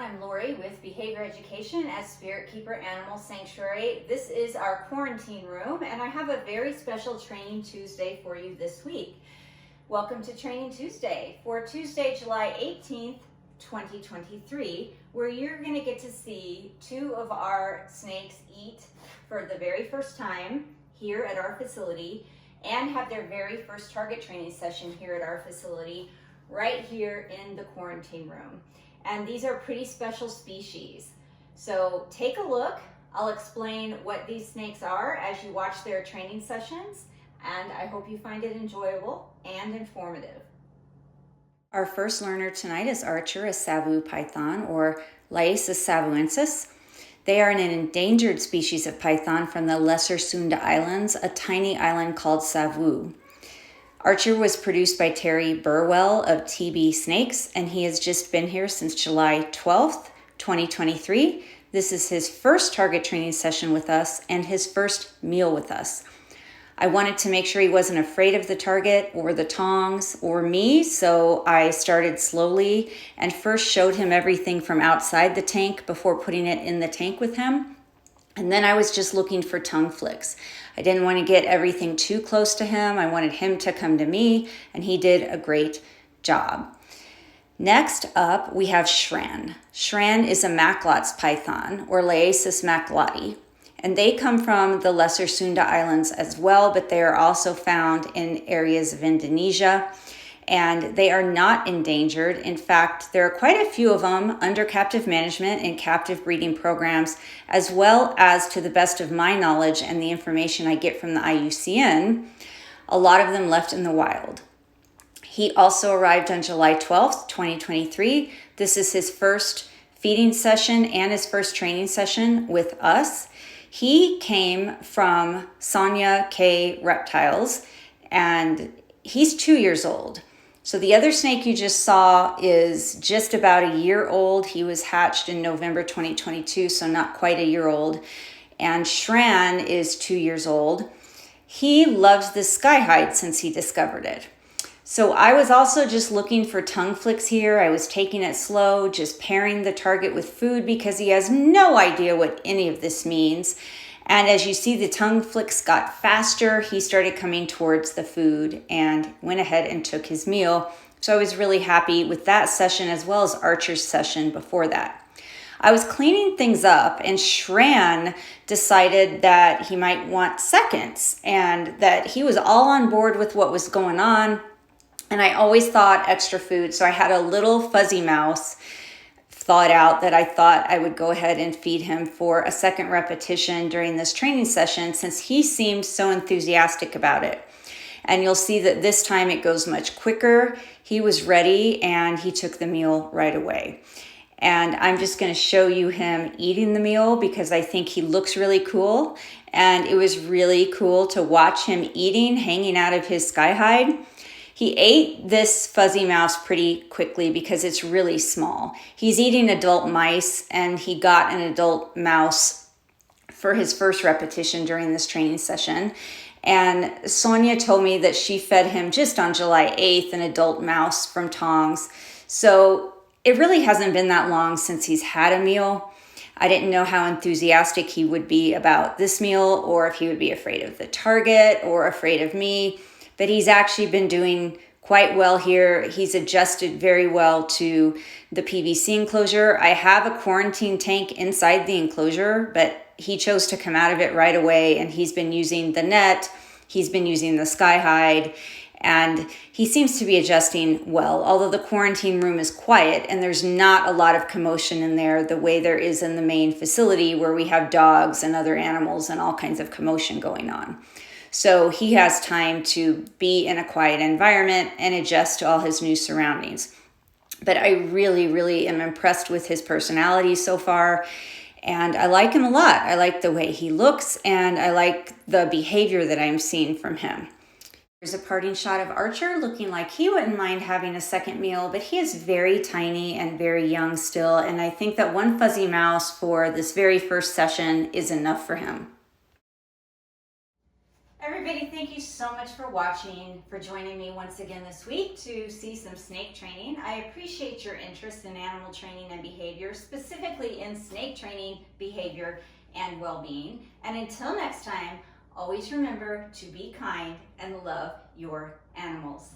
I'm Lori with Behavior Education at Spirit Keeper Animal Sanctuary. This is our quarantine room, and I have a very special Training Tuesday for you this week. Welcome to Training Tuesday for Tuesday, July 18th, 2023, where you're going to get to see two of our snakes eat for the very first time here at our facility and have their very first target training session here at our facility right here in the quarantine room. And these are pretty special species. So take a look. I'll explain what these snakes are as you watch their training sessions, and I hope you find it enjoyable and informative. Our first learner tonight is Archer, a Savu Python, or Liasis savuensis. They are an endangered species of python from the Lesser Sunda Islands, a tiny island called Savu. Archer was produced by Terry Burwell of TB Snakes, and he has just been here since July 12th, 2023. This is his first target training session with us and his first meal with us. I wanted to make sure he wasn't afraid of the target or the tongs or me, so I started slowly and first showed him everything from outside the tank before putting it in the tank with him. And then I was just looking for tongue flicks. I didn't want to get everything too close to him. I wanted him to come to me, and he did a great job. Next up, we have Shran. Shran is a Macklot's python, or Liasis mackloti, and they come from the Lesser Sunda Islands as well, but they are also found in areas of Indonesia, and they are not endangered. In fact, there are quite a few of them under captive management in captive breeding programs, as well as, to the best of my knowledge and the information I get from the IUCN, a lot of them left in the wild. He also arrived on July 12th, 2023. This is his first feeding session and his first training session with us. He came from Sonia K Reptiles, and he's 2 years old. So the other snake you just saw is just about a year old. He was hatched in November 2022, so not quite a year old. And Shran is 2 years old. He loves the skyhide since he discovered it. So I was also just looking for tongue flicks here. I was taking it slow, just pairing the target with food because he has no idea what any of this means. And as you see, the tongue flicks got faster. He started coming towards the food and went ahead and took his meal. So I was really happy with that session as well as Archer's session before that. I was cleaning things up, and Shran decided that he might want seconds and that he was all on board with what was going on. And I always thought extra food. So I had a little fuzzy mouse thought out that I thought I would go ahead and feed him for a second repetition during this training session since he seemed so enthusiastic about it. And you'll see that this time it goes much quicker. He was ready and he took the meal right away. And I'm just going to show you him eating the meal because I think he looks really cool. And it was really cool to watch him eating, hanging out of his skyhide. He ate this fuzzy mouse pretty quickly because it's really small. He's eating adult mice, and he got an adult mouse for his first repetition during this training session. And Sonia told me that she fed him just on July 8th an adult mouse from tongs. So it really hasn't been that long since he's had a meal. I didn't know how enthusiastic he would be about this meal or if he would be afraid of the target or afraid of me. But he's actually been doing quite well here. He's adjusted very well to the PVC enclosure. I have a quarantine tank inside the enclosure, but he chose to come out of it right away, and he's been using the net, he's been using the skyhide, and he seems to be adjusting well, although the quarantine room is quiet and there's not a lot of commotion in there the way there is in the main facility where we have dogs and other animals and all kinds of commotion going on. So he has time to be in a quiet environment and adjust to all his new surroundings. But I really, really am impressed with his personality so far. And I like him a lot. I like the way he looks, and I like the behavior that I'm seeing from him. Here's a parting shot of Archer looking like he wouldn't mind having a second meal, but he is very tiny and very young still, and I think that one fuzzy mouse for this very first session is enough for him. Everybody, thank you so much for watching, for joining me once again this week to see some snake training. I appreciate your interest in animal training and behavior, specifically in snake training, behavior, and well-being. And until next time, always remember to be kind and love your animals.